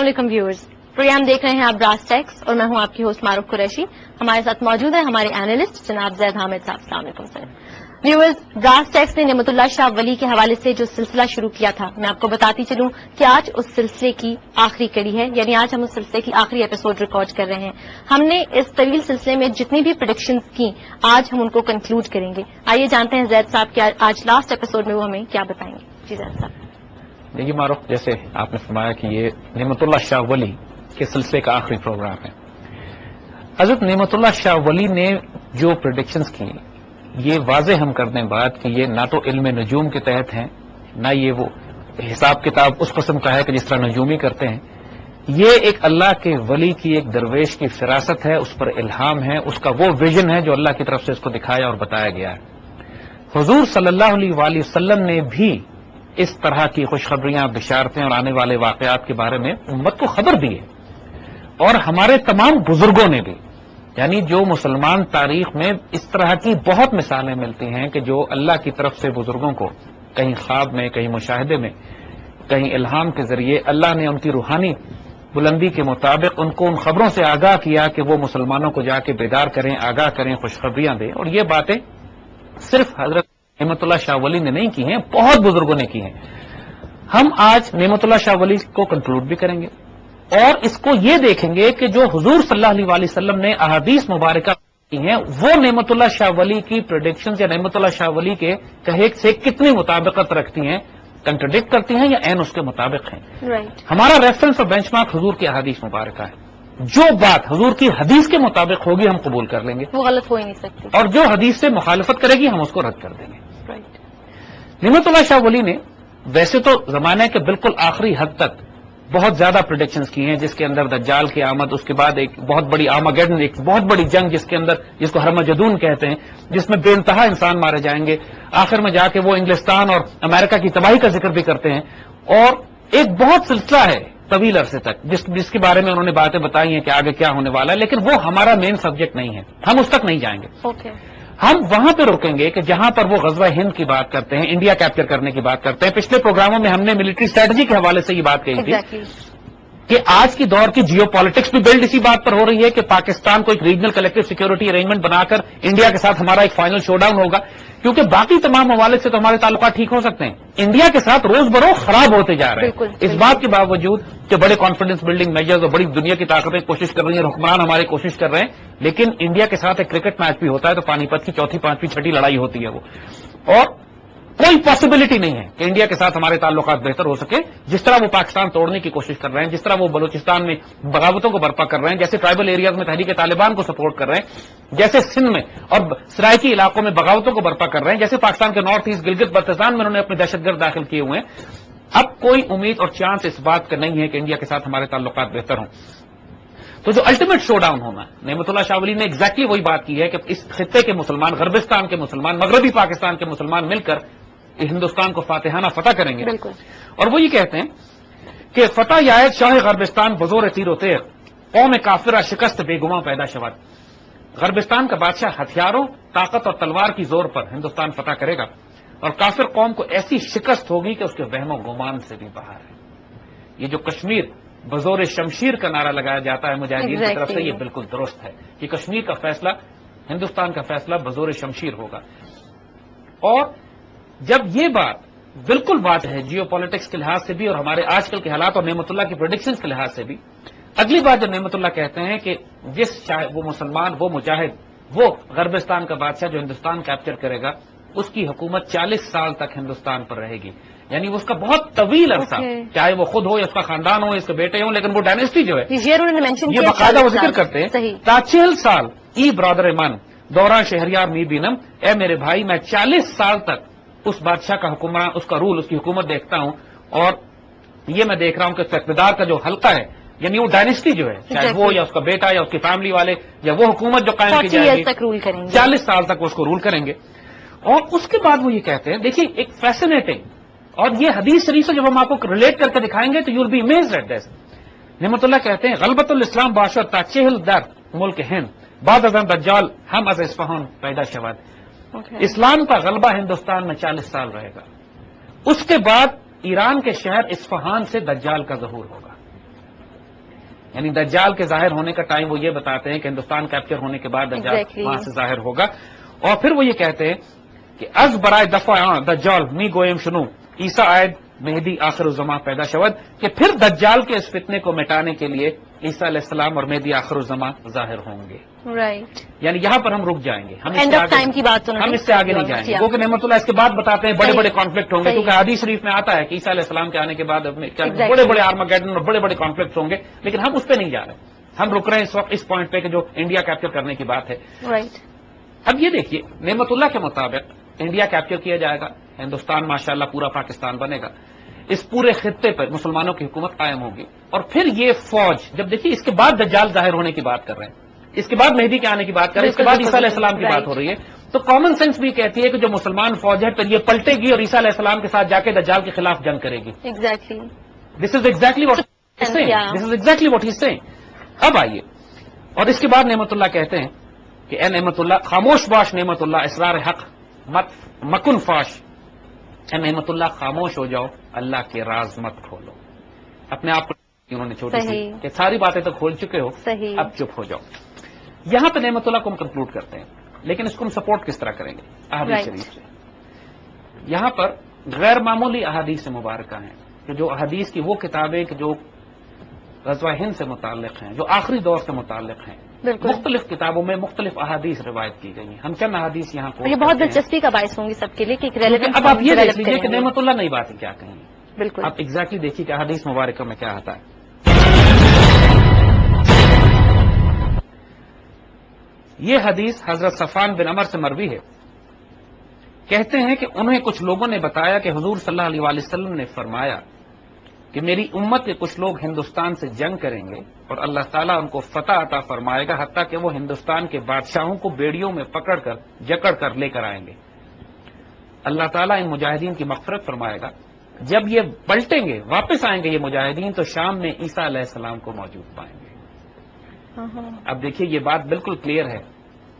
علیکم viewers, programme دیکھ رہے ہیں آپ براس ٹیکس اور میں ہوں آپ کی ہوسٹ معروف قریشی. ہمارے ساتھ موجود ہے ہمارے اینالسٹ جناب زید حامد صاحب. السلام علیکم سر. ویورز، براس ٹیکس نے نعمت اللہ شاہ ولی کے حوالے سے جو سلسلہ شروع کیا تھا، میں آپ کو بتاتی چلوں کہ آج اس سلسلے کی آخری کڑی ہے، یعنی آج ہم اس سلسلے کی آخری ایپیسوڈ ریکارڈ کر رہے ہیں. ہم نے اس طویل سلسلے میں جتنی بھی پریڈکشنز کی آج ہم ان کو کنکلوڈ کریں گے. آئیے جانتے ہیں زید صاحب کہ آج لاسٹ ایپیسوڈ میں وہ ہمیں کیا بتائیں گے. جی زید صاحب. دیکھیے معروف، جیسے آپ نے فرمایا کہ یہ نعمت اللہ شاہ ولی کے سلسلے کا آخری پروگرام ہے. حضرت نعمت اللہ شاہ ولی نے جو پریڈکشنز کی، یہ واضح ہم کر دیں بات کہ یہ نہ تو علم نجوم کے تحت ہیں، نہ یہ وہ حساب کتاب اس قسم کا ہے کہ جس طرح نجومی کرتے ہیں. یہ ایک اللہ کے ولی کی، ایک درویش کی فراست ہے، اس پر الہام ہے، اس کا وہ ویژن ہے جو اللہ کی طرف سے اس کو دکھایا اور بتایا گیا ہے. حضور صلی اللہ علیہ وآلہ وسلم نے بھی اس طرح کی خوشخبریاں، بشارتیں اور آنے والے واقعات کے بارے میں امت کو خبر دی ہے. اور ہمارے تمام بزرگوں نے بھی، یعنی جو مسلمان تاریخ میں اس طرح کی بہت مثالیں ملتی ہیں کہ جو اللہ کی طرف سے بزرگوں کو کہیں خواب میں، کہیں مشاہدے میں، کہیں الہام کے ذریعے اللہ نے ان کی روحانی بلندی کے مطابق ان کو ان خبروں سے آگاہ کیا کہ وہ مسلمانوں کو جا کے بیدار کریں، آگاہ کریں، خوشخبریاں دیں. اور یہ باتیں صرف حضرت نعمت اللہ شاہ ولی نے نہیں کی ہیں، بہت بزرگوں نے کی ہیں. ہم آج نعمت اللہ شاہ ولی کو کنکلوڈ بھی کریں گے اور اس کو یہ دیکھیں گے کہ جو حضور صلی اللہ علیہ وآلہ وسلم نے احادیث مبارکہ کی ہیں، وہ نعمت اللہ شاہ ولی کی پریڈکشنز یا نعمت اللہ شاہ ولی کے کہے سے کتنی مطابقت رکھتی ہیں، کنٹرڈکٹ کرتی ہیں یا عین اس کے مطابق ہیں. ہمارا ریفرنس اور بینچ مارک حضور کی احادیث مبارکہ ہے. جو بات حضور کی حدیث کے مطابق ہوگی ہم قبول کر لیں گے، وہ غلط ہو ہی نہیں سکتی، اور جو حدیث سے مخالفت کرے گی ہم اس کو رد کر دیں گے. نعمت اللہ شاہ ولی نے ویسے تو زمانے کے بالکل آخری حد تک بہت زیادہ پریڈکشنز کی ہیں، جس کے اندر دجال کی آمد، اس کے بعد ایک بہت بڑی آرماگیڈن، ایک بہت بڑی جنگ جس کے اندر، جس کو ہرمجدون کہتے ہیں، جس میں بے انتہا انسان مارے جائیں گے. آخر میں جا کے وہ انگلستان اور امریکہ کی تباہی کا ذکر بھی کرتے ہیں. اور ایک بہت سلسلہ ہے طویل عرصے تک جس کے بارے میں انہوں نے باتیں بتائی ہیں کہ آگے کیا ہونے والا ہے، لیکن وہ ہمارا مین سبجیکٹ نہیں ہے، ہم اس تک نہیں جائیں گے. ہم وہاں پہ رکیں گے کہ جہاں پر وہ غزوہ ہند کی بات کرتے ہیں، انڈیا کیپچر کرنے کی بات کرتے ہیں. پچھلے پروگراموں میں ہم نے ملٹری اسٹریٹجی کے حوالے سے یہ بات کہی تھی کہ آج کی دور کی جیو پالیٹکس بھی بلڈ اسی بات پر ہو رہی ہے کہ پاکستان کو ایک ریجنل کلیکٹو سیکورٹی ارینجمنٹ بنا کر انڈیا کے ساتھ ہمارا ایک فائنل شو ڈاؤن ہوگا، کیونکہ باقی تمام ممالک سے تو ہمارے تعلقات ٹھیک ہو سکتے ہیں، انڈیا کے ساتھ روز بروز خراب ہوتے جا رہے ہیں. اس بات کے باوجود کہ بڑے کانفیڈنس بلڈنگ میجرز اور بڑی دنیا کی طاقتیں کوشش کر رہی ہیں، حکمران ہمارے کوشش کر رہے ہیں، لیکن انڈیا کے ساتھ ایک کرکٹ میچ بھی ہوتا ہے تو پانی پت کی چوتھی، پانچویں، چھٹی لڑائی ہوتی ہے وہ. اور کوئی پاسبلٹی نہیں ہے کہ انڈیا کے ساتھ ہمارے تعلقات بہتر ہو سکے. جس طرح وہ پاکستان توڑنے کی کوشش کر رہے ہیں، جس طرح وہ بلوچستان میں بغاوتوں کو برپا کر رہے ہیں، جیسے ٹرائبل ایریاز میں تحریک طالبان کو سپورٹ کر رہے ہیں، جیسے سندھ میں اور سرائکی علاقوں میں بغاوتوں کو برپا کر رہے ہیں، جیسے پاکستان کے نارتھ ایسٹ گلگت بلتستان میں انہوں نے اپنے دہشت گرد داخل کیے ہوئے ہیں. اب کوئی امید اور چانس اس بات کا نہیں ہے کہ انڈیا کے ساتھ ہمارے تعلقات بہتر ہوں. تو جو الٹیمیٹ شو ڈاؤن ہونا ہے، نعمت اللہ شاہ ولی نے ایگزیکٹلی وہی بات کی ہے کہ اس خطے کے مسلمان، غربستان کے مسلمان، مغربی پاکستان کے مسلمان مل کر ہندوستان کو فاتحانہ فتح کریں گے. اور وہ یہ کہتے ہیں کہ فتح یائد شاہ غربستان بزور تیر و تیر، قوم کافرہ شکست بے گماں پیدا شود. غربستان کا بادشاہ ہتھیاروں، طاقت اور تلوار کی زور پر ہندوستان فتح کرے گا اور کافر قوم کو ایسی شکست ہوگی کہ اس کے وہم و گمان سے بھی باہر ہے. یہ جو کشمیر بزور شمشیر کا نعرہ لگایا جاتا ہے مجاہدین کی طرف سے، یہ بالکل درست ہے کہ کشمیر کا فیصلہ، ہندوستان کا فیصلہ بزور شمشیر ہوگا. اور جب یہ بات بالکل بات ہے جیو پالیٹکس کے لحاظ سے بھی اور ہمارے آج کل کے حالات اور نعمت اللہ کی پریڈکشنز کے لحاظ سے بھی، اگلی بات جو نعمت اللہ کہتے ہیں کہ وہ مسلمان، وہ مجاہد، وہ غربستان کا بادشاہ جو ہندوستان کیپچر کرے گا، اس کی حکومت 40 سال تک ہندوستان پر رہے گی. یعنی اس کا بہت طویل عرصہ، چاہے وہ خود ہو یا اس کا خاندان ہو یا اس کے بیٹے ہوں، لیکن وہ ڈائنیسٹی جو ہے یہ باقاعدہ وہ ذکر کرتے ہیں. تا 40 سال ای برادر من دوران شہریار می بینم، اے میرے بھائی میں 40 سال تک اس بادشاہ کا حکمران، اس کا رول، اس کی حکومت دیکھتا ہوں، اور یہ میں دیکھ رہا ہوں کہ اقتدار کا جو حلقہ ہے، یعنی وہ ڈائنیسٹی جو ہے، چاہے وہ یا اس کا بیٹا یا اس کی فیملی والے یا وہ حکومت جو قائم کی جائے گی، 40 سال تک وہ اس کو رول کریں گے. اور اس کے بعد وہ یہ کہتے ہیں، دیکھیے ایک فیسنیٹنگ، اور یہ حدیث شریف سے جب ہم آپ کو ریلیٹ کر کے دکھائیں گے تو you will be amazed at this. Nimatullah کہتے ہیں غلبت الاسلام باشد تا چہل در ملک ہند بعد از دجال ہم از اصفہان پیدا شود. اسلام کا غلبہ ہندوستان میں 40 سال رہے گا، اس کے بعد ایران کے شہر اصفہان سے دجال کا ظہور ہوگا. یعنی دجال کے ظاہر ہونے کا ٹائم وہ یہ بتاتے ہیں کہ ہندوستان کیپچر ہونے کے بعد دجال وہاں سے ظاہر ہوگا. اور پھر وہ یہ کہتے ہیں کہ از برائے دفاع دجال می گویم شنو عیسیٰ آئد مہدی آخر الزماں پیدا شود، کہ پھر دجال کے اس فتنے کو مٹانے کے لیے عیسیٰ علیہ السلام اور مہدی آخر الزماں ظاہر ہوں گے. رائٹ. یعنی یہاں پر ہم رک جائیں گے، ہم اس سے آگے نہیں جائیں گے، کیونکہ نعمت اللہ اس کے بعد بتاتے ہیں بڑے بڑے کانفلکٹ ہوں گے، کیونکہ حدیث شریف میں آتا ہے کہ عیسیٰ علیہ السلام کے آنے کے بعد بڑے بڑے آرماگیڈن اور بڑے بڑے کانفلکٹ ہوں گے، لیکن ہم اس پہ نہیں جا رہے. ہم رک رہے ہیں اس وقت اس پوائنٹ پہ کہ جو انڈیا کیپچر کرنے کی بات ہے. رائٹ. اب یہ دیکھیے نعمت اللہ کے مطابق انڈیا کیپچر کیا جائے گا، ہندوستان ماشاءاللہ پورا پاکستان بنے گا، اس پورے خطے پر مسلمانوں کی حکومت قائم ہوگی. اور پھر یہ فوج جب دیکھیے اس کے بعد دجال ظاہر ہونے کی بات کر رہے ہیں، اس کے بعد مہدی کے آنے کی بات کر رہے ہیں، اس کے بعد عیسیٰ علیہ السلام کی بات ہو رہی ہے، تو کامن سینس بھی کہتی ہے کہ جو مسلمان فوج ہے پھر یہ پلٹے گی اور عیسیٰ علیہ السلام کے ساتھ جا کے دجال کے خلاف جنگ کرے گی. Exactly. This is exactly what he saying. اب آئیے اور اس کے بعد نعمت اللہ کہتے ہیں کہ اے نعمت اللہ خاموش باش نعمت اللہ اسرار حق مکن فاش. اے نعمت اللہ خاموش ہو جاؤ، اللہ کے راز مت کھولو. اپنے آپ کو انہوں نے چھوٹی سی کہ ساری باتیں تو کھول چکے ہو، اب چپ ہو جاؤ. یہاں پہ نعمت اللہ کو ہم کنکلوڈ کرتے ہیں، لیکن اس کو ہم سپورٹ کس طرح کریں گے؟ احادیث شریف سے. یہاں پر غیر معمولی احادیث مبارکہ ہیں کہ جو احادیث کی وہ کتابیں کہ جو غزوہ ہند سے متعلق ہیں، جو آخری دور سے متعلق ہیں، مختلف کتابوں میں مختلف احادیث روایت کی گئی ہیں. ہم چند احادیث یہاں کو یہ بہت دلچسپی کا باعث ہوں گی سب کے لیے کہ اب آپ یہ دیکھ لیجیے کہ نعمت اللہ نئی باتیں کیا کہیں. بالکل. آپ ایگزیکٹلی دیکھیے کہ احادیث مبارکہ میں کیا آتا ہے. یہ حدیث حضرت صفوان بن عمر سے مروی ہے. کہتے ہیں کہ انہیں کچھ لوگوں نے بتایا کہ حضور صلی اللہ علیہ وسلم نے فرمایا کہ میری امت کے کچھ لوگ ہندوستان سے جنگ کریں گے اور اللہ تعالیٰ ان کو فتح عطا فرمائے گا، حتیٰ کہ وہ ہندوستان کے بادشاہوں کو بیڑیوں میں پکڑ کر جکڑ کر لے کر آئیں گے. اللہ تعالیٰ ان مجاہدین کی مغفرت فرمائے گا. جب یہ پلٹیں گے واپس آئیں گے یہ مجاہدین تو شام میں عیسیٰ علیہ السلام کو موجود پائیں گے. اب دیکھیے یہ بات بالکل کلیئر ہے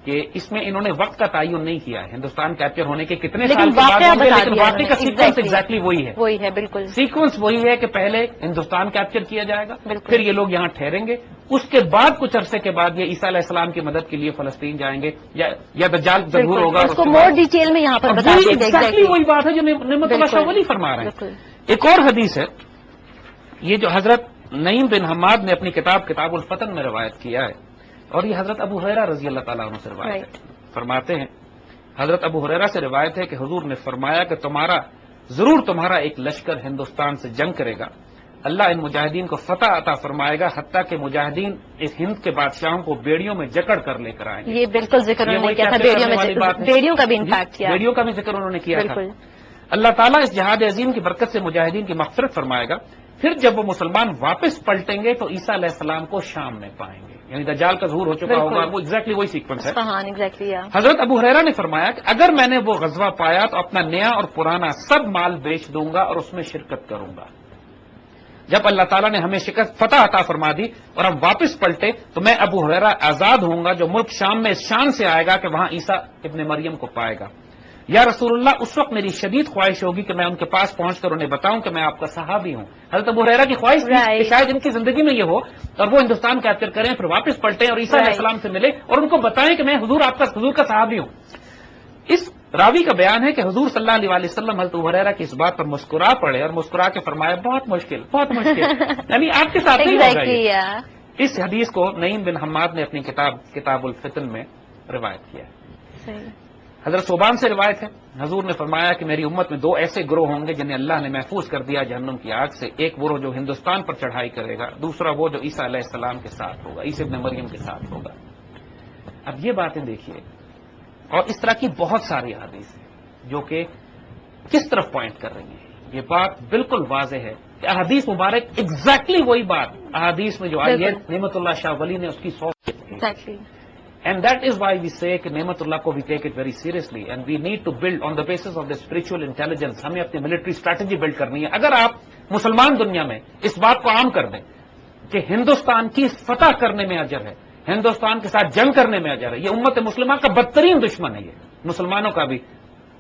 کہ اس میں انہوں نے وقت کا تعین نہیں کیا ہے ہندوستان کیپچر ہونے کے کتنے سال کے بعد ہوں گے، لیکن واقعی کا سیکوینس ایگزیکٹلی وہی ہے. بالکل سیکوینس وہی ہے کہ پہلے ہندوستان کیپچر کیا جائے گا، پھر یہ لوگ یہاں ٹھہریں گے، اس کے بعد کچھ عرصے کے بعد یہ عیسیٰ علیہ السلام کی مدد کے لیے فلسطین جائیں گے یا دجال ظہور ہوگا. اس کو مور ڈیٹیل میں یہاں پر ایگزیکٹلی وہی بات ہے جو نعمت اللہ شاہ ولی فرما رہے ہیں. ایک اور حدیث ہے یہ جو حضرت نعیم بن حماد نے اپنی کتاب الفتن میں روایت کیا ہے، اور یہ حضرت ابو ہریرہ رضی اللہ تعالیٰ عنہ سے روایت ہے. فرماتے ہیں حضرت ابو ہریرہ سے روایت ہے کہ حضور نے فرمایا کہ تمہارا ایک لشکر ہندوستان سے جنگ کرے گا، اللہ ان مجاہدین کو فتح عطا فرمائے گا، حتیٰ کہ مجاہدین اس ہند کے بادشاہوں کو بیڑیوں میں جکڑ کر لے کر آئیں گے. یہ بالکل ذکر انہوں نے کیا تھا، بیڑیوں کا بھی انفیکٹ کیا، بیڑیوں کا بھی ذکر انہوں نے کیا تھا. اللہ تعالیٰ اس جہاد عظیم کی برکت سے مجاہدین کی مغفرت فرمائے گا. پھر جب وہ مسلمان واپس پلٹیں گے تو عیسیٰ علیہ السلام کو شام میں پائیں گے، یعنی دجال کا ظہور ہو چکا ہوگا. وہ ایگزیکٹلی وہی سیکوینس ہے. حضرت ابو ہریرہ نے فرمایا کہ اگر میں نے وہ غزوہ پایا تو اپنا نیا اور پرانا سب مال بیچ دوں گا اور اس میں شرکت کروں گا. جب اللہ تعالیٰ نے ہمیں فتح عطا فرما دی اور ہم واپس پلٹے تو میں ابو ہریرہ آزاد ہوں گا جو ملک شام میں اس شان سے آئے گا کہ وہاں عیسیٰ ابن مریم کو پائے گا. یا رسول اللہ اس وقت میری شدید خواہش ہوگی کہ میں ان کے پاس پہنچ کر انہیں بتاؤں کہ میں آپ کا صحابی ہوں. حضرت ابو ہریرہ کی خواہش تھی کہ شاید ان کی زندگی میں یہ ہو اور وہ ہندوستان کیپچر کریں پھر واپس پلٹیں اور عیسیٰ علیہ السلام سے ملے اور ان کو بتائیں کہ میں حضور کا صحابی ہوں. اس راوی کا بیان ہے کہ حضور صلی اللہ علیہ وسلم حضرت ابو ہریرہ کی اس بات پر مسکرا پڑے اور مسکرا کے فرمایا بہت مشکل یعنی آپ کے ساتھ نہیں ہوگا. اس حدیث کو نعیم بن حماد نے اپنی کتاب الفتن میں روایت کیا ہے. حضرت صوبان سے روایت ہے حضور نے فرمایا کہ میری امت میں 2 ایسے گروہ ہوں گے جنہیں اللہ نے محفوظ کر دیا جہنم کی آگ سے. ایک گروہ جو ہندوستان پر چڑھائی کرے گا، دوسرا وہ جو عیسیٰ علیہ السلام کے ساتھ ہوگا، عیسیٰ ابن مریم کے ساتھ ہوگا. اب یہ باتیں دیکھیے اور اس طرح کی بہت ساری احادیث ہیں جو کہ کس طرف پوائنٹ کر رہی ہیں. یہ بات بالکل واضح ہے کہ احادیث مبارک ایگزیکٹلی وہی بات احادیث میں جو آئی ہے نعمت اللہ شاہ ولی نے اس کی 100 And that is why we say کہ نعمت اللہ کو we take it very seriously and we need to build on the basis of the spiritual intelligence. ہمیں اپنی ملٹری اسٹریٹجی بلڈ کرنی ہے. اگر آپ مسلمان دنیا میں اس بات کو عام کر دیں کہ ہندوستان کی فتح کرنے میں اجر ہے، ہندوستان کے ساتھ جنگ کرنے میں اجر ہے، یہ امت مسلمہ کا بدترین دشمن ہے. یہ مسلمانوں کا بھی،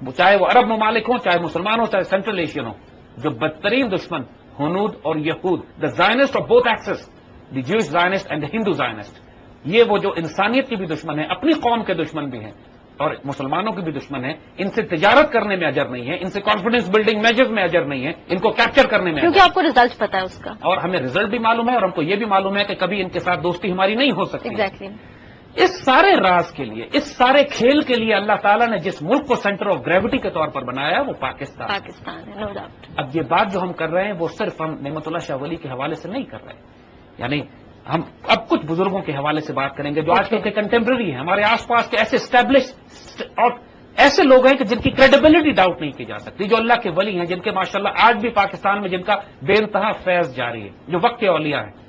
چاہے وہ عرب ممالک ہوں، چاہے مسلمان ہوں، چاہے سینٹرل ایشین ہوں، جو بدترین دشمن ہنود اور یہود، the Zionists of both axes دی جوش زائنسٹ اینڈ ہندو زائنسٹ. یہ وہ جو انسانیت کی بھی دشمن ہے، اپنی قوم کے دشمن بھی ہیں اور مسلمانوں کی بھی دشمن ہے. ان سے تجارت کرنے میں اجر نہیں ہے، ان سے کانفیڈنس بلڈنگ میجرز میں اجر نہیں ہے، ان کو کیپچر کرنے میں کیونکہ آپ کو رزلٹ پتا ہے اس کا، اور ہمیں رزلٹ بھی معلوم ہے اور ہم کو یہ بھی معلوم ہے کہ کبھی ان کے ساتھ دوستی ہماری نہیں ہو سکتی. ایگزیکٹلی. اس سارے راز کے لیے، اس سارے کھیل کے لیے اللہ تعالیٰ نے جس ملک کو سینٹر آف گریوٹی کے طور پر بنایا وہ پاکستان ہے، نو ڈاؤٹ. اب یہ بات جو ہم کر رہے ہیں وہ صرف ہم نعمت اللہ شاہ ولی کے حوالے سے نہیں کر رہے، یعنی ہم اب کچھ بزرگوں کے حوالے سے بات کریں گے جو آج کل کے کنٹمپرری ہیں، ہمارے آس پاس کے ایسے اسٹیبلش اور ایسے لوگ ہیں کہ جن کی کریڈیبلٹی ڈاؤٹ نہیں کی جا سکتی، جو اللہ کے ولی ہیں، جن کے ماشاءاللہ آج بھی پاکستان میں جن کا بے انتہا فیض جاری ہے، جو وقت کے اولیاء ہیں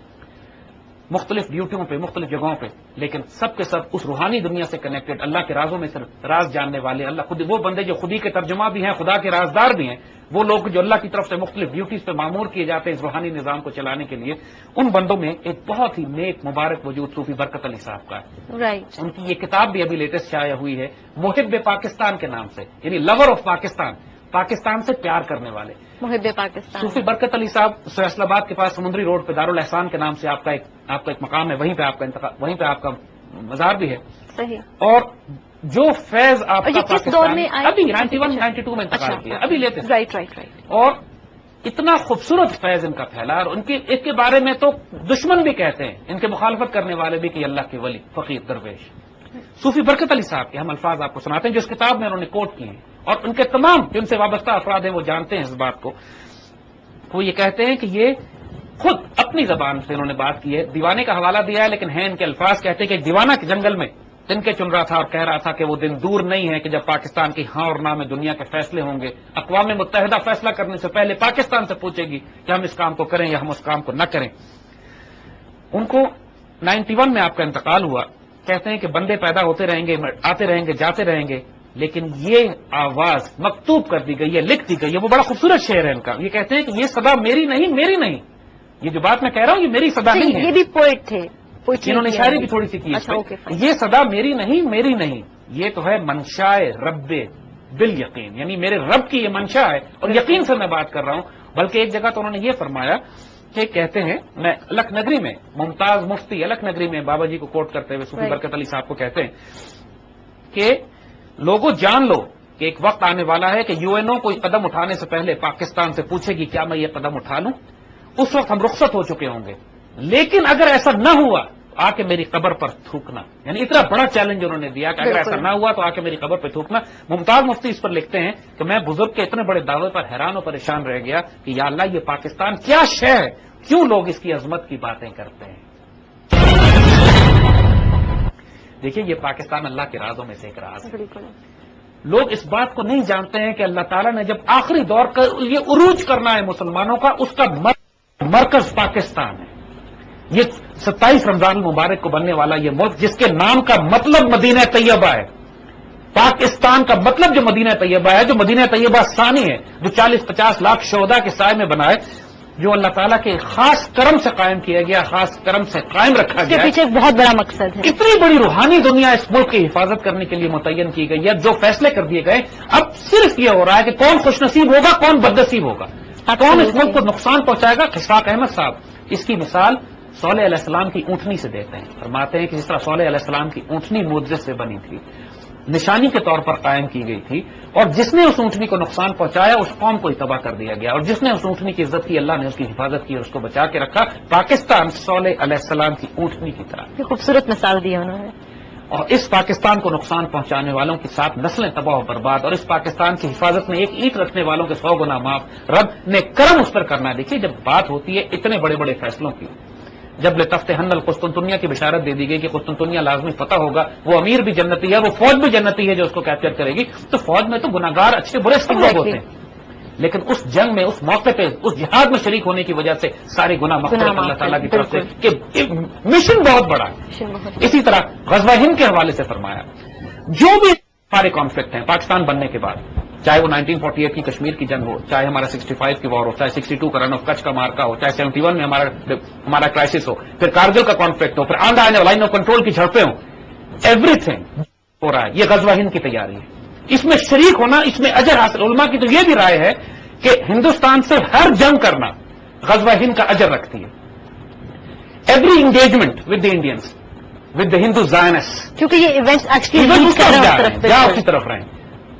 مختلف ڈیوٹیوں پہ، مختلف جگہوں پہ، لیکن سب کے سب اس روحانی دنیا سے کنیکٹڈ، اللہ کے رازوں میں صرف راز جاننے والے، اللہ خود وہ بندے جو خودی کے ترجمہ بھی ہیں، خدا کے رازدار بھی ہیں، وہ لوگ جو اللہ کی طرف سے مختلف ڈیوٹیز پہ معمور کیے جاتے ہیں اس روحانی نظام کو چلانے کے لیے. ان بندوں میں ایک بہت ہی نیک مبارک وجود صوفی برکت علی صاحب کا ہے. رائٹ. ان کی یہ کتاب بھی ابھی لیٹسٹ شائع ہوئی ہے محب پاکستان کے نام سے، یعنی لور آف پاکستان، پاکستان سے پیار کرنے والے. محب پاکستان. صوفی برکت علی صاحب فیصل آباد کے پاس سمندری روڈ پہ دارالاحسان کے نام سے آپ کا ایک مقام ہے، وہیں پہ آپ کا مزار بھی ہے. صحیح. اور جو فیض آپ کا کس دور میں ابھی 91 92 میں انتقال کیا، ابھی لیتے ہیں. Right right right. اور اتنا خوبصورت فیض ان کا پھیلا، اور ان کے بارے میں تو دشمن بھی کہتے ہیں، ان کے مخالفت کرنے والے بھی کہ اللہ کے ولی فقیر درویش. صوفی برکت علی صاحب کے ہم الفاظ آپ کو سناتے ہیں جو اس کتاب میں انہوں نے کوٹ کیے ہیں، اور ان کے تمام جو ان سے وابستہ افراد ہیں وہ جانتے ہیں اس بات کو. وہ یہ کہتے ہیں کہ یہ خود اپنی زبان سے انہوں نے بات کی ہے، دیوانے کا حوالہ دیا ہے لیکن ہیں ان کے الفاظ، کہتے ہیں کہ ایک دیوانہ کے جنگل میں دن کے چن رہا تھا اور کہہ رہا تھا کہ وہ دن دور نہیں ہے کہ جب پاکستان کی ہاں اور نہ میں دنیا کے فیصلے ہوں گے. اقوام متحدہ فیصلہ کرنے سے پہلے پاکستان سے پوچھے گی کہ ہم اس کام کو کریں یا ہم اس کام کو نہ کریں. ان کو 91 میں آپ کا انتقال ہوا. کہتے ہیں کہ بندے پیدا ہوتے رہیں گے، آتے رہیں گے، جاتے رہیں گے، لیکن یہ آواز مکتوب کر دی گئی ہے، لکھ دی گئی ہے. وہ بڑا خوبصورت شعر ہے ان کا. یہ کہتے ہیں کہ یہ صدا میری نہیں، میری نہیں، یہ جو بات میں کہہ رہا ہوں یہ میری صدا نہیں ہے. یہ بھی پوئٹ تھے، انہوں نے شاعری بھی تھوڑی سی کی. یہ صدا میری نہیں، میری نہیں، یہ تو ہے منشائے رب بالیقین، یعنی میرے رب کی یہ منشا ہے اور یقین سے میں بات کر رہا ہوں. بلکہ ایک جگہ تو انہوں نے یہ فرمایا کہ کہتے ہیں، میں الک نگری میں ممتاز مفتی الک نگری میں بابا جی کو کوٹ کرتے ہوئے صوفی برکت علی صاحب کو کہتے ہیں کہ لوگوں جان لو کہ ایک وقت آنے والا ہے کہ UN کوئی قدم اٹھانے سے پہلے پاکستان سے پوچھے گی کیا میں یہ قدم اٹھا لوں. اس وقت ہم رخصت ہو چکے ہوں گے، لیکن اگر ایسا نہ ہوا آ کے میری قبر پر تھوکنا. یعنی اتنا بڑا چیلنج انہوں نے دیا کہ اگر ایسا نہ ہوا تو آ کے میری قبر پہ تھوکنا. ممتاز مفتی اس پر لکھتے ہیں کہ میں بزرگ کے اتنے بڑے دعوے پر حیران و پریشان رہ گیا کہ یا اللہ یہ پاکستان کیا شے ہے، کیوں لوگ اس کی عظمت کی باتیں کرتے ہیں. دیکھیے یہ پاکستان اللہ کے رازوں میں سے ایک راز ہے. لوگ اس بات کو نہیں جانتے ہیں کہ اللہ تعالیٰ نے جب آخری دور کا یہ عروج کرنا ہے مسلمانوں کا، اس کا مرکز پاکستان ہے. یہ 27 رمضان المبارک کو بننے والا یہ ملک جس کے نام کا مطلب مدینہ طیبہ ہے، پاکستان کا مطلب جو مدینہ طیبہ ہے، جو مدینہ طیبہ ثانی ہے، جو 40-50 لاکھ شہداء کے سائے میں بنا ہے، جو اللہ تعالیٰ کے خاص کرم سے قائم کیا گیا، خاص کرم سے قائم رکھا گیا. اس کے پیچھے ایک بہت بڑا مقصد ہے. اتنی بڑی روحانی دنیا اس ملک کی حفاظت کرنے کے لیے متعین کی گئی ہے. جو فیصلے کر دیے گئے، اب صرف یہ ہو رہا ہے کہ کون خوش نصیب ہوگا، کون بد نصیب ہوگا، کون اس ملک کو نقصان پہنچائے گا. خشفاق احمد صاحب اس کی مثال صالح علیہ السلام کی اونٹنی سے دیتے ہیں. فرماتے ہیں کہ جس طرح صالح علیہ السلام کی اونٹنی معجزے سے بنی تھی، نشانی کے طور پر قائم کی گئی تھی، اور جس نے اس اونٹنی کو نقصان پہنچایا اس قوم کو ہی تباہ کر دیا گیا، اور جس نے اس اونٹنی کی عزت کی اللہ نے اس کی حفاظت کی اور اس کو بچا کے رکھا. پاکستان صالح علیہ السلام کی اونٹنی کی طرح. یہ خوبصورت مثال دی انہوں نے. اور اس پاکستان کو نقصان پہنچانے والوں کے ساتھ نسلیں تباہ و برباد، اور اس پاکستان کی حفاظت میں ایک اینٹ رکھنے والوں کے 100 گنا معاف. رب نے کرم اس پر کرنا ہے. دیکھیے جب بات ہوتی ہے اتنے بڑے بڑے فیصلوں کی، جب لتفتحن القسطنطنیہ کی بشارت دے دی گئی کہ قسطنطنیہ لازمی فتح ہوگا، وہ امیر بھی جنتی ہے، وہ فوج بھی جنتی ہے جو اس کو کیپچر کرے گی. تو فوج میں تو گناہگار اچھے برے سب لوگ ہوتے ہیں، لیکن اس جنگ میں، اس موقع پہ، اس جہاد میں شریک ہونے کی وجہ سے سارے گناہ مغفرت اللہ تعالیٰ کی طرف سے کہ مشن بہت بڑا ہے. اسی طرح غزوہ ہند کے حوالے سے فرمایا جو بھی سارے کانفلکٹ ہیں پاکستان بننے کے بعد، چاہے وہ 1948 کی کشمیر کی جنگ ہو، چاہے ہمارا 65 کی وار ہو، چاہے 62 کا رن آف کچھ کا مارکا ہو، چاہے 71 میں ہمارا کرائسس ہو، پھر کارگل کا کانفلکٹ ہو، پھر آنے لائن آف کنٹرول کی جھڑپیں ہوں، ایوری تھنگ ہو رہا ہے. یہ غزوہ ہند کی تیاری ہے. اس میں شریک ہونا، اس میں اجر حاصل. علماء کی تو یہ بھی رائے ہے کہ ہندوستان سے ہر جنگ کرنا غزوہ ہند کا اجر رکھتی ہے. every engagement with the Indians, with the Hindu Zionists, کیونکہ یہ ایونٹس even ایکچولی اس طرف جا رہے ہیں، جہاں اسی طرف رہیں،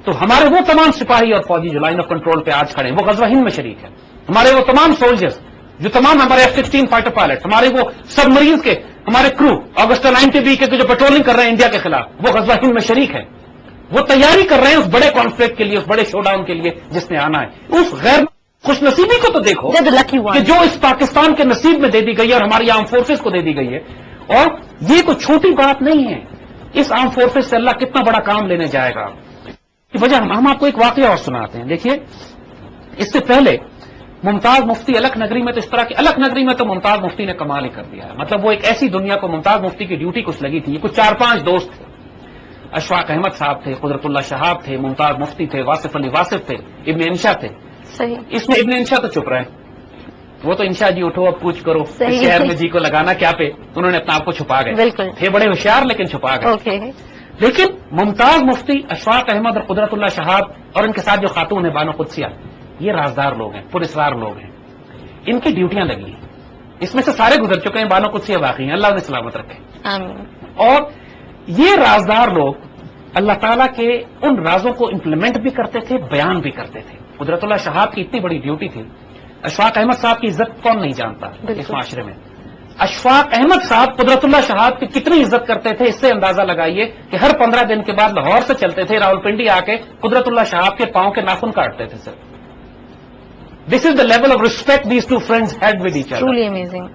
تو ہمارے وہ تمام سپاہی اور فوجی جو لائن آف کنٹرول پہ آج کھڑے ہیں وہ غزوہ ہند میں شریک ہیں، ہمارے وہ تمام سولجرز جو تمام ہمارے F-16 فائٹر پائلٹ، ہمارے وہ سب مرینز کے ہمارے کرو اگسٹا 90B کے جو پیٹرولنگ کر رہے ہیں انڈیا کے خلاف، وہ غزوہ ہند میں شریک ہیں، وہ تیاری کر رہے ہیں اس بڑے کانفلکٹ کے لیے، اس بڑے شو ڈاؤن کے لیے جس نے آنا ہے۔ اس غیر خوش نصیبی کو تو دیکھو لکی کہ جو اس پاکستان کے نصیب میں دے دی گئی ہے اور ہماری آرم فورسز کو دے دی گئی ہے، اور یہ کوئی چھوٹی بات نہیں ہے، اس آرم فورسز سے اللہ کتنا بڑا کام لینے جائے گا۔ کی وجہ ہم آپ کو ایک واقعہ اور سناتے ہیں۔ دیکھیے، اس سے پہلے ممتاز مفتی الک نگری میں تو اس طرح کی الک نگری میں تو ممتاز مفتی نے کمال ہی کر دیا ہے، مطلب وہ ایک ایسی دنیا کو ممتاز مفتی کی ڈیوٹی کچھ لگی تھی، کچھ 4-5 دوست تھے، اشفاق احمد صاحب تھے، قدرت اللہ شہاب تھے، ممتاز مفتی تھے، واصف علی واصف تھے، ابن انشا تھے۔ صحیح، اس میں ابن انشا تو چپ رہے، وہ تو انشا جی اٹھو اب پوچھ کرو، اس شہر میں جی کو لگانا کیا پہ، انہوں نے اپنا آپ کو چھپا گئے، بالکل تھے بڑے ہوشیار لیکن چھپا گئے۔ اوکے، لیکن ممتاز مفتی، اشفاق احمد اور قدرت اللہ شہاب اور ان کے ساتھ جو خاتون ہیں بانو قدسیہ، یہ رازدار لوگ ہیں، پراسرار لوگ ہیں، ان کی ڈیوٹیاں لگی ہیں، اس میں سے سارے گزر چکے ہیں، بانو قدسیہ باقی ہیں، اللہ انہیں سلامت رکھے۔ آمین۔ اور یہ رازدار لوگ اللہ تعالیٰ کے ان رازوں کو امپلیمنٹ بھی کرتے تھے، بیان بھی کرتے تھے۔ قدرت اللہ شہاب کی اتنی بڑی ڈیوٹی تھی، اشفاق احمد صاحب کی عزت کون نہیں جانتا اس معاشرے میں؟ اشفاق احمد صاحب قدرت اللہ شہاب کی کتنی عزت کرتے تھے، اس سے اندازہ لگائیے کہ ہر 15 دن کے بعد لاہور سے چلتے تھے، راولپنڈی آ کے قدرت اللہ شہاب کے پاؤں کے ناخن کاٹتے تھے۔ Sir, this is the level of respect these two friends had with each other. Truly amazing.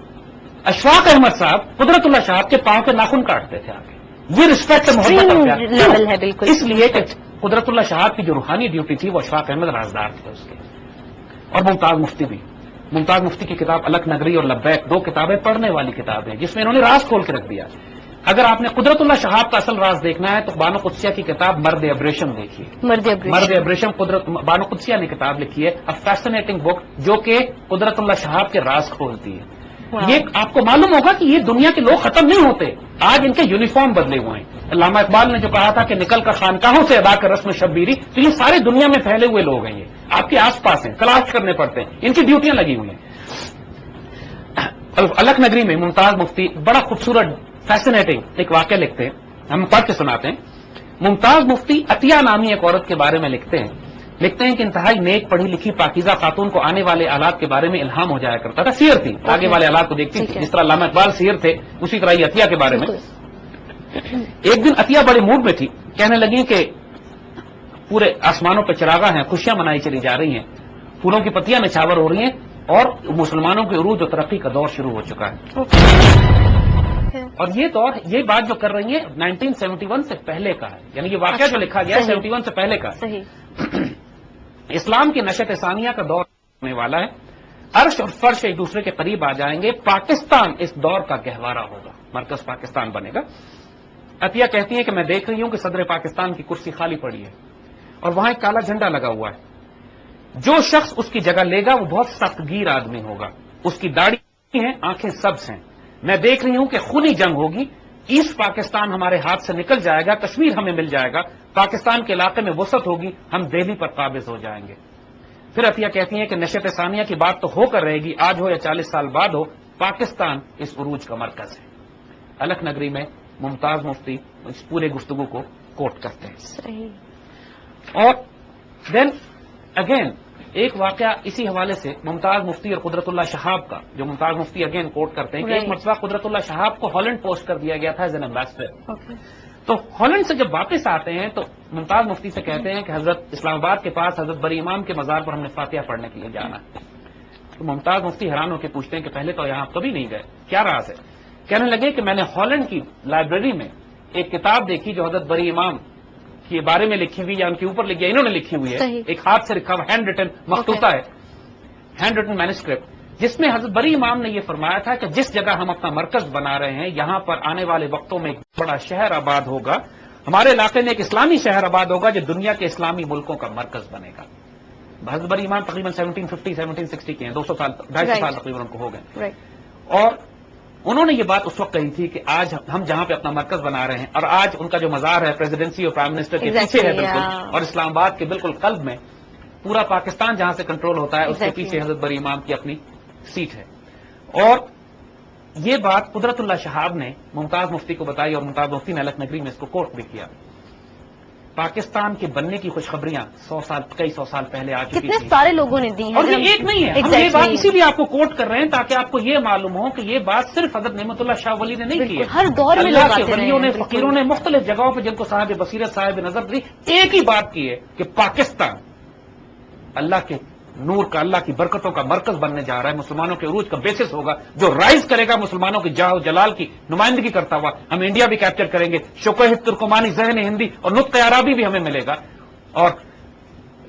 Ashfaq Ahmed صاحب قدرت اللہ شہاب کے پاؤں کے ناخن کاٹتے تھے آگے، یہ رسپیکٹ محبت اور پیار لیول ہے بالکل، اس لیے کہ قدرت اللہ شہاب کی جو روحانی ڈیوٹی تھی وہ اشفاق احمد رازدار تھے اس کے، اور ممتاز مفتی بھی۔ ممتاز مفتی کی کتاب الک نگری اور لبیک 2 کتابیں پڑھنے والی کتابیں جس میں انہوں نے راز کھول کے رکھ دیا۔ اگر آپ نے قدرت اللہ شہاب کا اصل راز دیکھنا ہے تو بانو قدسیہ کی کتاب مرد ابریشم دیکھیے۔ مرد ابریشم بانو قدسیہ نے کتاب لکھی ہے، ا فیسنیٹنگ بک، جو کہ قدرت اللہ شہاب کے راز کھولتی ہے۔ یہ آپ کو معلوم ہوگا کہ یہ دنیا کے لوگ ختم نہیں ہوتے، آج ان کے یونیفارم بدلے ہوئے ہیں۔ علامہ اقبال نے جو کہا تھا کہ نکل کر خانقاہوں سے ادا کر رسم شبیری، تو یہ سارے دنیا میں پھیلے ہوئے لوگ ہیں، یہ آپ کے آس پاس ہیں، تلاش کرنے پڑتے ہیں، ان کی ڈیوٹیاں لگی ہوئی ہیں۔ الک نگری میں ممتاز مفتی بڑا خوبصورت فیسنیٹنگ ایک واقعہ لکھتے ہیں، ہم پڑھ کے سناتے ہیں۔ ممتاز مفتی عطیہ نامی ایک عورت کے بارے میں لکھتے ہیں کہ انتہائی نیک، پڑھی لکھی، پاکیزہ خاتون کو آنے والے آلات کے بارے میں الہام ہو جایا کرتا تھا، سیر تھی، آگے والے آلات کو دیکھتی تھی، جس طرح علامہ اقبال سیر تھے اسی طرح یہ عطیہ کے بارے میں۔ ایک دن عطیہ بڑے موڈ میں تھی، کہنے لگی کہ پورے آسمانوں پہ چراغاں ہیں، خوشیاں منائی چلی جا رہی ہیں، پھولوں کی پتیاں نچھاور ہو رہی ہیں، اور مسلمانوں کے عروج و ترقی کا دور شروع ہو چکا ہے۔ اور یہ دور، یہ بات جو کر رہی ہے 1971 سے پہلے کا ہے، یعنی یہ واقعہ جو لکھا گیا ہے 71 سے پہلے کا ہے۔ اسلام کی نشت ثانیہ کا دور ہونے والا ہے، عرش اور فرش ایک دوسرے کے قریب آ جائیں گے، پاکستان اس دور کا گہوارہ ہوگا، مرکز پاکستان بنے گا۔ عطیہ کہتی ہیں کہ میں دیکھ رہی ہوں کہ صدر پاکستان کی کرسی خالی پڑی ہے اور وہاں ایک کالا جھنڈا لگا ہوا ہے، جو شخص اس کی جگہ لے گا وہ بہت سخت گیر آدمی ہوگا، اس کی داڑھی ہے، آنکھیں سبز ہیں، میں دیکھ رہی ہوں کہ خونی جنگ ہوگی، ایسٹ پاکستان ہمارے ہاتھ سے نکل جائے گا، کشمیر ہمیں مل جائے گا، پاکستان کے علاقے میں وسعت ہوگی، ہم دہلی پر قابض ہو جائیں گے۔ پھر عطیہ کہتی ہیں کہ نشت ثانیہ کی بات تو ہو کر رہے گی، آج ہو یا 40 سال بعد ہو، پاکستان اس عروج کا مرکز ہے۔ الک نگری میں ممتاز مفتی اس پورے گفتگو کو کوٹ کرتے ہیں۔ صحیح۔ اور دین اگین ایک واقعہ اسی حوالے سے ممتاز مفتی اور قدرت اللہ شہاب کا، جو ممتاز مفتی اگین کوٹ کرتے ہیں کہ ایک مرتبہ قدرت اللہ شہاب کو ہالینڈ پوسٹ کر دیا گیا تھا ایز این ایمبیسڈر۔ تو ہالینڈ سے جب واپس آتے ہیں تو ممتاز مفتی سے کہتے ہیں کہ حضرت اسلام آباد کے پاس حضرت بری امام کے مزار پر ہم نے فاتحہ پڑھنے کے لیے جانا ہے۔ تو ممتاز مفتی حیران ہو کے پوچھتے ہیں کہ پہلے تو یہاں کبھی نہیں گئے، کیا راز ہے؟ کہنے لگے کہ میں نے ہالینڈ کی لائبریری میں ایک کتاب دیکھی جو حضرت بری امام کے بارے میں لکھی ہوئی، یا ان کے اوپر لکھی ہے، انہوں نے لکھی ہوئی ہے، ایک ہاتھ سے لکھا ہوا ہینڈ ریٹن مخطوطہ ہے، ہینڈ ریٹن مینuscript، جس میں حضرت بری امام نے یہ فرمایا تھا کہ جس جگہ ہم اپنا مرکز بنا رہے ہیں یہاں پر آنے والے وقتوں میں ایک بڑا شہر آباد ہوگا، ہمارے علاقے میں ایک اسلامی شہر آباد ہوگا جو دنیا کے اسلامی ملکوں کا مرکز بنے گا۔ حضرت بری امام تقریباً 1750 1760 کے ہیں، 200 سال 250 سال تقریباً ان کو ہو گئے، اور انہوں نے یہ بات اس وقت کہی تھی کہ آج ہم جہاں پہ اپنا مرکز بنا رہے ہیں، اور آج ان کا جو مزار ہے پریزیڈنسی اور پرائم منسٹر کے پیچھے ہے بالکل، اور اسلام آباد کے بالکل قلب میں، پورا پاکستان جہاں سے کنٹرول ہوتا ہے اس کے پیچھے حضرت بری امام کی اپنی سیٹ ہے۔ اور یہ بات قدرت اللہ شہاب نے ممتاز مفتی کو بتائی اور ممتاز مفتی نے الک نگری میں اس کو کوٹ بھی کیا. پاکستان کے بننے کی خوشخبریاں کئی سو سال پہلے آ چکی کتنے تھی سارے لوگوں نے دی ہیں. اور یہ ایک نہیں ہے. ہم یہ بات اسی لیے آپ کو کوٹ کر رہے ہیں تاکہ آپ کو یہ معلوم ہو کہ یہ بات صرف حضرت نعمت اللہ شاہ ولی نے نہیں کی ہے. ہر دور میں اللہ لوگ کے آتے رہے ولیوں نے ہیں. فقیروں نے مختلف جگہوں پہ جن کو صاحب بصیرت صاحب نظر دی ایک ہی بات کی ہے کہ پاکستان اللہ کے نور کا اللہ کی برکتوں کا مرکز بننے جا رہا ہے, مسلمانوں کے عروج کا بیسس ہوگا جو رائز کرے گا مسلمانوں کی جاہ و جلال کی نمائندگی کرتا ہوا. ہم انڈیا بھی کیپچر کریں گے, شوکہ ترکمانی ذہن ہندی اور نطق عربی بھی ہمیں ملے گا اور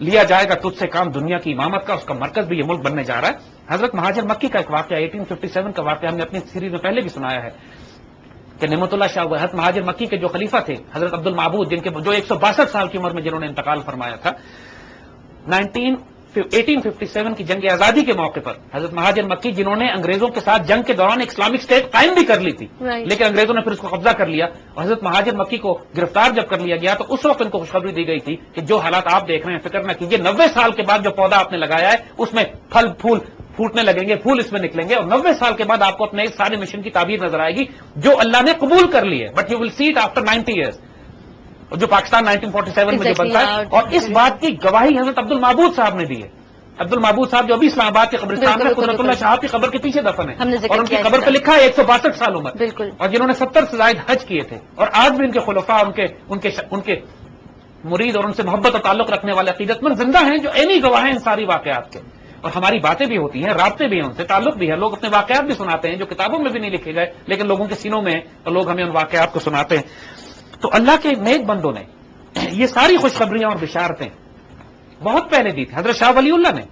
لیا جائے گا تجھ سے کام دنیا کی امامت کا, اس کا مرکز بھی یہ ملک بننے جا رہا ہے. حضرت مہاجر مکی کا ایک واقعہ 1857 کا واقعہ ہم نے اپنی سیریز میں پہلے بھی سنایا ہے کہ نعمت اللہ شاہ حضرت مہاجر مکی کے جو خلیفہ تھے حضرت عبد المعبود جن کے جو 162 سال کی عمر میں جنہوں نے انتقال فرمایا تھا, 1857 کی جنگ آزادی کے موقع پر حضرت مہاجر مکی جنہوں نے انگریزوں کے ساتھ جنگ کے دوران ایک اسلامک اسٹیٹ قائم بھی کر لی تھی لیکن انگریزوں نے پھر اس کو قبضہ کر لیا اور حضرت مہاجر مکی کو گرفتار جب کر لیا گیا تو اس وقت ان کو خوشخبری دی گئی تھی کہ جو حالات آپ دیکھ رہے ہیں فکر نہ کیجیے, 90 سال کے بعد جو پودا آپ نے لگایا ہے اس میں پھل پھول پھوٹنے لگیں گے, پھول اس میں نکلیں گے اور 90 سال کے بعد آپ کو اپنے اس سارے مشن کی تعبیر نظر آئے گی جو اللہ نے قبول کر لی ہے, but you will see it after 90 years, جو پاکستان 1947 میں جو بنتا ہے. اور اس بات کی گواہی حضرت عبد المعبود صاحب نے دی ہے. عبد المعبود صاحب جو ابھی اسلام آباد کے قبرستان میں قدرت اللہ شہاب کی قبر کے پیچھے دفن ہے اور ان کی قبر پہ لکھا ہے 162 سال عمر, اور جنہوں نے 70 سے زائد حج کیے تھے اور آج بھی ان کے خلفاء ان کے مرید اور ان سے محبت اور تعلق رکھنے والے عقیدت مند زندہ ہیں جو عینی گواہ ہیں ان ساری واقعات کے. اور ہماری باتیں بھی ہوتی ہیں, رابطے بھی ہیں ان سے, تعلق بھی ہے, لوگ اپنے واقعات بھی سناتے ہیں جو کتابوں میں بھی نہیں لکھے گئے لیکن لوگوں کے سینوں میں ہیں اور لوگ ہمیں ان واقعات کو سناتے ہیں. تو اللہ کے نیک بندوں نے یہ ساری خوشخبریاں اور بشارتیں بہت پہلے دی تھی. حضرت شاہ ولی اللہ نے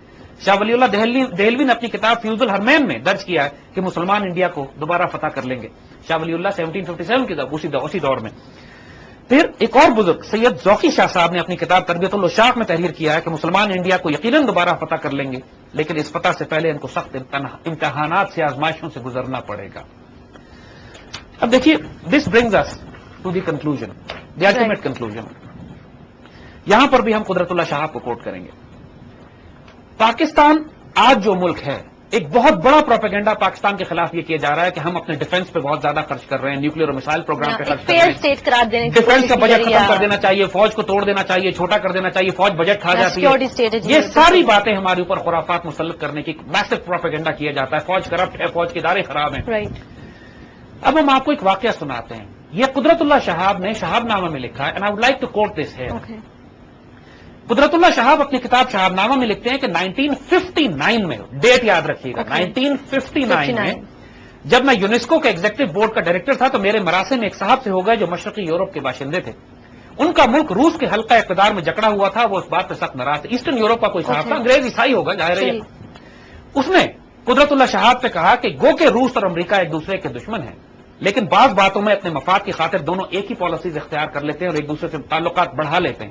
دہلوی نے اپنی کتاب فیوز الحرمین میں درج کیا ہے کہ مسلمان انڈیا کو دوبارہ فتح کر لیں گے. شاہ ولی اللہ 1757 کی اسی دور میں. پھر ایک اور بزرگ سید ذوقی شاہ صاحب نے اپنی کتاب تربیت الاشاق میں تحریر کیا ہے کہ مسلمان انڈیا کو یقیناً دوبارہ فتح کر لیں گے لیکن اس فتح سے پہلے ان کو سخت امتحانات سے آزمائشوں سے گزرنا پڑے گا. اب دیکھیے, this brings us to the conclusion, the ultimate conclusion. یہاں پر بھی ہم قدرت اللہ شہاب کو کوٹ کریں گے. پاکستان آج جو ملک ہے, ایک بہت بڑا پروپیگنڈا پاکستان کے خلاف یہ کیا جا رہا ہے کہ ہم اپنے ڈیفنس پہ بہت زیادہ خرچ کر رہے ہیں, نیوکلیر اور میسائل پروگرام پہ خرچ کر رہے ہیں, ڈیفنس کا بجٹ ختم کر دینا چاہیے, فوج کو توڑ دینا چاہیے, چھوٹا کر دینا چاہیے, فوج بجٹ کھا جاتی ہے. یہ ساری باتیں ہمارے اوپر خرافات مسلط کرنے کی میسو پروپیگنڈا کیا جاتا ہے. فوج کرپٹ ہے, فوج کے ادارے خراب ہیں. اب ہم آپ کو ایک واقعہ سناتے ہیں. یہ قدرت اللہ شہاب نے شہاب نامہ میں لکھا ہے, and I would like to quote this here. Qudratullah شہاب اپنی کتاب شہاب نامہ میں لکھتے ہیں کہ 1959 میں, ڈیٹ یاد رکھیے گا, 1959 میں جب میں یونیسکو کے ایگزیکٹو بورڈ کا ڈائریکٹر تھا تو میرے مراسے میں ایک صاحب سے ہو گئے جو مشرقی یورپ کے باشندے تھے. ان کا ملک روس کے حلقہ اقتدار میں جکڑا ہوا تھا, وہ اس بات پہ سخت ناراض تھے. ایسٹرن یورپ کا کوئی صاحب تھا, انگریز عیسائی ہوگا ظاہر ہے. اس نے قدرت اللہ شہاب سے کہا کہ گو کہ روس اور امریکہ ایک دوسرے کے دشمن ہیں لیکن بعض باتوں میں اپنے مفاد کی خاطر دونوں ایک ہی پالیسیز اختیار کر لیتے ہیں اور ایک دوسرے سے تعلقات بڑھا لیتے ہیں.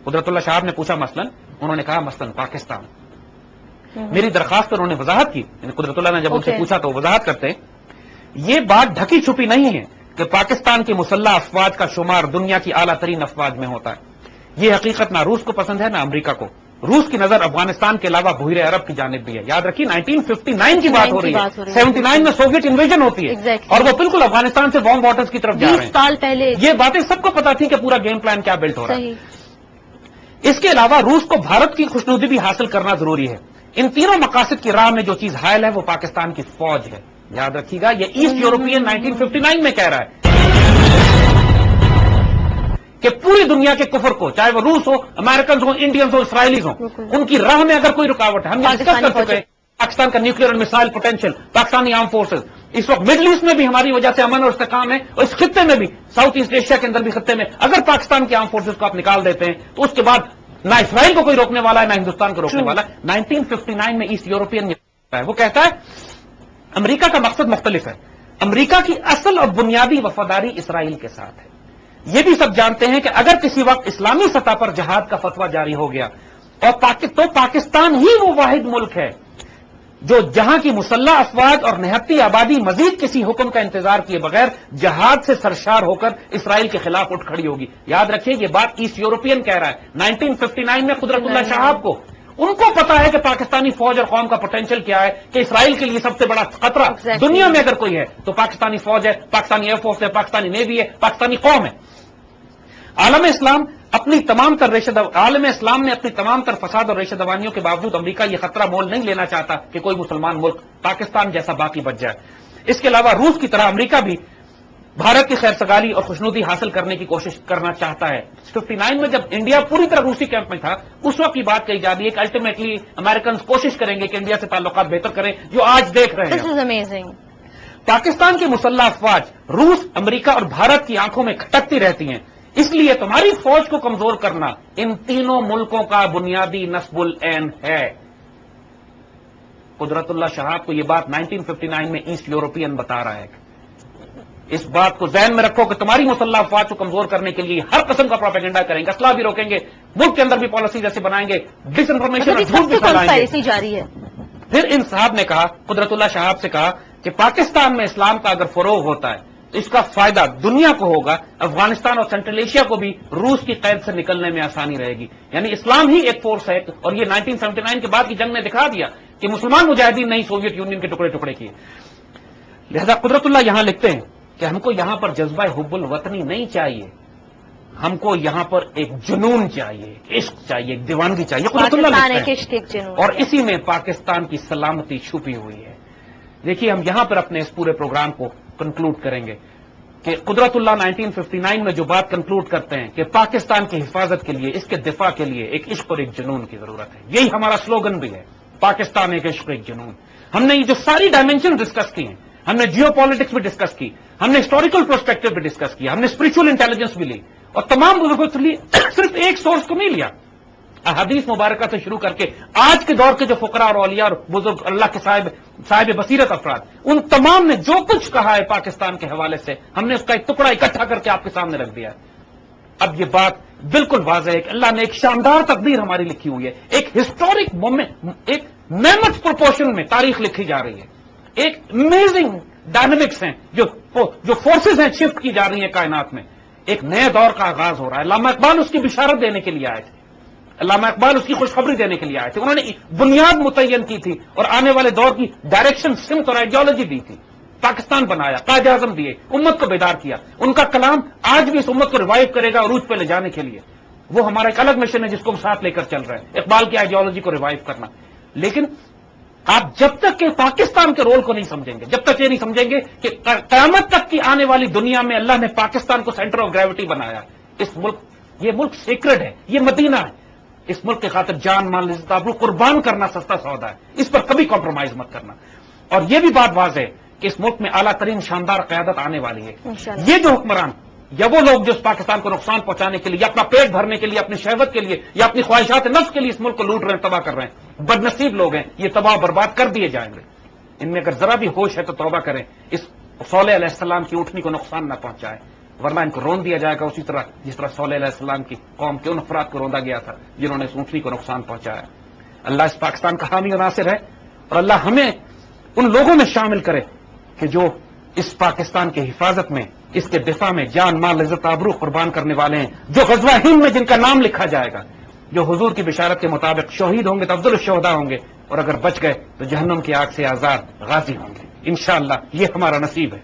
قدرت اللہ شہاب نے پوچھا مثلاً, انہوں نے کہا مثلاً پاکستان. میری درخواست پر انہوں نے وضاحت کی, قدرت اللہ نے جب ان سے پوچھا تو وضاحت کرتے ہیں یہ بات ڈھکی چھپی نہیں ہے کہ پاکستان کی مسلح افواج کا شمار دنیا کی اعلیٰ ترین افواج میں ہوتا ہے. یہ حقیقت نہ روس کو پسند ہے نہ امریکہ کو. روس کی نظر افغانستان کے علاوہ بحیرہ عرب کی جانب بھی ہے. یاد رکھیے 1959 کی بات ہو رہی ہے, 79 میں سوویت انویژن ہوتی ہے اور وہ بالکل افغانستان سے وارم واٹرز کی طرف جا رہے ہیں. 20 سال پہلے یہ باتیں سب کو پتا تھی کہ پورا گیم پلان کیا بلٹ ہو رہا ہے. اس کے علاوہ روس کو بھارت کی خوشنودی بھی حاصل کرنا ضروری ہے. ان تینوں مقاصد کی راہ میں جو چیز حائل ہے وہ پاکستان کی فوج ہے. یاد رکھیے گا, یہ ایسٹ یورپین 1959 میں کہہ رہا ہے کہ پوری دنیا کے کفر کو, چاہے وہ روس ہو, امریکنز ہو, انڈینز ہو, اسرائیلیز ہو, ان کی راہ میں اگر کوئی رکاوٹ ہے, ہم یہ ڈسکس کر چکے ہیں پاکستان کا نیوکلیر اور missile potential, Pakistani arm forces. اس وقت مڈل ایسٹ میں بھی ہماری وجہ سے امن اور استحکام ہے اور اس خطے میں بھی, ساؤتھ ایسٹ ایشیا کے اندر بھی خطے میں اگر پاکستان کے آرم فورسز کو آپ نکال دیتے ہیں تو اس کے بعد نہ اسرائیل کو کوئی روکنے والا ہے نہ ہندوستان کو روکنے والا ہے. 1959 میں ایسٹ یورپین وہ کہتا ہے امریکہ کا مقصد مختلف ہے. امریکہ کی اصل اور بنیادی وفاداری اسرائیل کے ساتھ ہے. یہ بھی سب جانتے ہیں کہ اگر کسی وقت اسلامی سطح پر جہاد کا فتویٰ جاری ہو گیا تو پاکستان ہی وہ واحد ملک ہے جو جہاں کی مسلح افواج اور نہتی آبادی مزید کسی حکم کا انتظار کیے بغیر جہاد سے سرشار ہو کر اسرائیل کے خلاف اٹھ کھڑی ہوگی. یاد رکھیے یہ بات ایسٹ یورپین کہہ رہا ہے 1959 میں قدرت اللہ شہاب کو. ان کو پتا ہے کہ پاکستانی فوج اور قوم کا پوٹینشیل کیا ہے, کہ اسرائیل کے لیے سب سے بڑا خطرہ دنیا میں اگر کوئی ہے تو پاکستانی فوج ہے, پاکستانی ایئر فورس ہے, پاکستانی نیوی ہے, پاکستانی قوم ہے. عالم اسلام نے اپنی تمام تر فساد اور ریشہ دوانیوں کے باوجود امریکہ یہ خطرہ مول نہیں لینا چاہتا کہ کوئی مسلمان ملک پاکستان جیسا باقی بچ جائے. اس کے علاوہ روس کی طرح امریکہ بھی بھارت کی خیر سگالی اور خوشنودی حاصل کرنے کی کوشش کرنا چاہتا ہے. 59 میں جب انڈیا پوری طرح روسی کیمپ میں تھا, اس وقت کی بات کہی جا رہی ہے کہ الٹیمیٹلی امریکنز کوشش کریں گے کہ انڈیا سے تعلقات بہتر کریں, جو آج دیکھ رہے ہیں. پاکستان کی مسلح افواج روس, امریکہ اور بھارت کی آنکھوں میں کھٹکتی رہتی ہیں. اس لیے تمہاری فوج کو کمزور کرنا ان تینوں ملکوں کا بنیادی نصب العین ہے. قدرت اللہ شہاب کو یہ بات 1959 میں ایسٹ یورپین بتا رہا ہے. اس بات کو ذہن میں رکھو کہ تمہاری مسلح افواج کو کمزور کرنے کے لیے ہر قسم کا پروپیگنڈا کریں گے, اسلحہ بھی روکیں گے, ملک کے اندر بھی پالیسی جیسے بنائیں گے, ڈس انفارمیشن اور جھوٹ بھی پھیلائیں گے. جاری ہے. پھر ان صاحب نے کہا, قدرت اللہ شہاب سے کہا کہ پاکستان میں اسلام کا اگر فروغ ہوتا ہے تو اس کا فائدہ دنیا کو ہوگا, افغانستان اور سینٹرل ایشیا کو بھی روس کی قید سے نکلنے میں آسانی رہے گی. یعنی اسلام ہی ایک فورس ہے, اور یہ 1979 کے بعد کی جنگ نے دکھا دیا کہ مسلمان مجاہدین نہیں سوویت یونین کے ٹکڑے ٹکڑے کیے. لہذا قدرت اللہ یہاں لکھتے ہیں کہ ہم کو یہاں پر جذبہ حب الوطنی نہیں چاہیے, ہم کو یہاں پر ایک جنون چاہیے, عشق چاہیے, ایک دیوانگی چاہیے. قدرت اللہ لکھتے ہیں اور اسی میں پاکستان کی سلامتی چھپی ہوئی ہے. دیکھیے ہم یہاں پر اپنے اس پورے پروگرام کو کنکلوڈ کریں گے کہ قدرت اللہ 1959 میں جو بات کنکلوڈ کرتے ہیں کہ پاکستان کی حفاظت کے لیے, اس کے دفاع کے لیے ایک عشق اور ایک جنون کی ضرورت ہے. یہی ہمارا سلوگن بھی ہے, پاکستان ایک عشق ایک جنون. ہم نے یہ جو ساری ڈائمینشن ڈسکس کی ہیں, ہم نے جیو پالیٹکس بھی ڈسکس کی, ہم نے ہسٹوریکل پرسپیکٹو بھی ڈسکس کیا, ہم نے اسپرچل انٹیلیجنس بھی لی, اور تمام بزرگوں سے صرف ایک سورس کو نہیں لیا. احادیث مبارکہ سے شروع کر کے آج کے دور کے جو فقراء اور اولیاء اور بزرگ اللہ کے صاحب بصیرت افراد, ان تمام نے جو کچھ کہا ہے پاکستان کے حوالے سے, ہم نے اس کا ایک ٹکڑا اکٹھا کر کے آپ کے سامنے رکھ دیا ہے. اب یہ بات بالکل واضح ہے کہ اللہ نے ایک شاندار تقدیر ہماری لکھی ہوئی ہے, ایک ہسٹورک مومنٹ, ایک میمتھ پروپورشن میں تاریخ لکھی جا رہی ہے, ایک امیزنگ ڈائنمکس ہیں جو فورسز ہیں شفٹ کی جا رہی ہیں کائنات میں. ایک نئے دور کا آغاز ہو رہا ہے. علامہ اقبال اس کی بشارت دینے کے لیے آئے تھے, علامہ اقبال اس کی خوشخبری دینے کے لیے آئے تھے. انہوں نے بنیاد متعین کی تھی اور آنے والے دور کی ڈائریکشن, سمت اور آئیڈیالوجی دی تھی. پاکستان بنایا, قائد اعظم دیے, امت کو بیدار کیا. ان کا کلام آج بھی اس امت کو ریوائیو کرے گا عروج پہ لے جانے کے لیے. وہ ہمارا ایک الگ مشن ہے جس کو ہم ساتھ لے کر چل رہے ہیں, اقبال کی آئیڈیالوجی کو ریوائیو کرنا. لیکن آپ جب تک کہ پاکستان کے رول کو نہیں سمجھیں گے, جب تک یہ نہیں سمجھیں گے کہ قیامت تک کی آنے والی دنیا میں اللہ نے پاکستان کو سینٹر آف گریوٹی بنایا. یہ ملک سیکرڈ ہے, یہ مدینہ ہے. اس ملک کی خاطر جان مال عزت آبرو قربان کرنا سستا سودا ہے, اس پر کبھی کمپرومائز مت کرنا. اور یہ بھی بات واضح ہے کہ اس ملک میں اعلیٰ ترین شاندار قیادت آنے والی ہے. یہ جو حکمران یا وہ لوگ جو اس پاکستان کو نقصان پہنچانے کے لیے, یا اپنا پیٹ بھرنے کے لیے, اپنی شہوت کے لیے, یا اپنی خواہشات نفس کے لیے اس ملک کو لوٹ رہے ہیں, تباہ کر رہے ہیں, بدنصیب لوگ ہیں. یہ تباہ برباد کر دیے جائیں گے. ان میں اگر ذرا بھی ہوش ہے تو توبہ کریں, اس صالح علیہ السلام کی اونٹنی کو نقصان نہ پہنچائے, ورنہ ان کو رون دیا جائے گا اسی طرح جس طرح صالح علیہ السلام کی قوم کے ان افراد کو روندا گیا تھا جنہوں نے اس اونٹنی کو نقصان پہنچایا. اللہ اس پاکستان کا حامی اور ناصر ہے, اور اللہ ہمیں ان لوگوں میں شامل کرے کہ جو اس پاکستان کی حفاظت میں, اس کے دفاع میں جان مال عزت آبرو قربان کرنے والے ہیں, جو غزوہ ہند میں جن کا نام لکھا جائے گا, جو حضور کی بشارت کے مطابق شہید ہوں گے تو افضل الشہداء ہوں گے, اور اگر بچ گئے تو جہنم کی آگ سے آزاد غازی ہوں گے. انشاءاللہ یہ ہمارا نصیب ہے.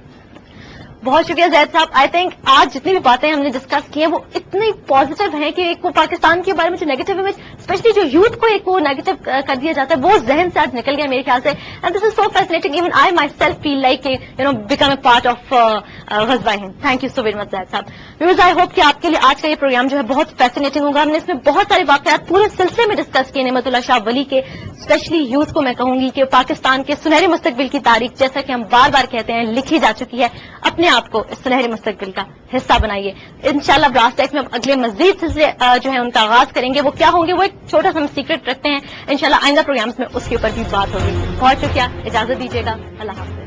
بہت شکریہ زید صاحب. آئی تھنک آج جتنی بھی باتیں ہم نے ڈسکس کی ہیں وہ اتنی پازیٹیو ہیں کہ ایک وہ پاکستان کے بارے میں جو نیگیٹو امیج, اسپیشلی جو یوتھ کو ایک وہ نیگیٹو کر دیا جاتا ہے, وہ ذہن سے آج نکل گیا میرے خیال سے. And this is so fascinating, even I my self feel like become a part of غزوہ ہند. Thank you so very much زید صاحب. ویورز, آئی ہوپ کہ آپ کے لیے آج کا یہ پروگرام جو ہے بہت فیسنیٹنگ ہوگا. ہم نے اس میں بہت سارے واقعات پورے سلسلے میں ڈسکس کیے نعمت اللہ شاہ ولی کے, اسپیشلی یوتھ کو میں کہوں گی کہ پاکستان کے سنہرے مستقبل کی تاریخ, جیسا کہ ہم بار بار کہتے ہیں, لکھی جا چکی ہے. اپنے آپ کو اس سنہرے مستقبل کا حصہ بنائیے. انشاءاللہ براس ٹیکس میں ہم اگلے مزید سلسلے جو ہے ان کا آغاز کریں گے. وہ کیا ہوں گے, وہ ایک چھوٹا سا ہم سیکرٹ رکھتے ہیں. انشاءاللہ آئندہ پروگرامز میں اس کے اوپر بھی بات ہوگی. بہت شکریہ, اجازت دیجیے گا. اللہ حافظ.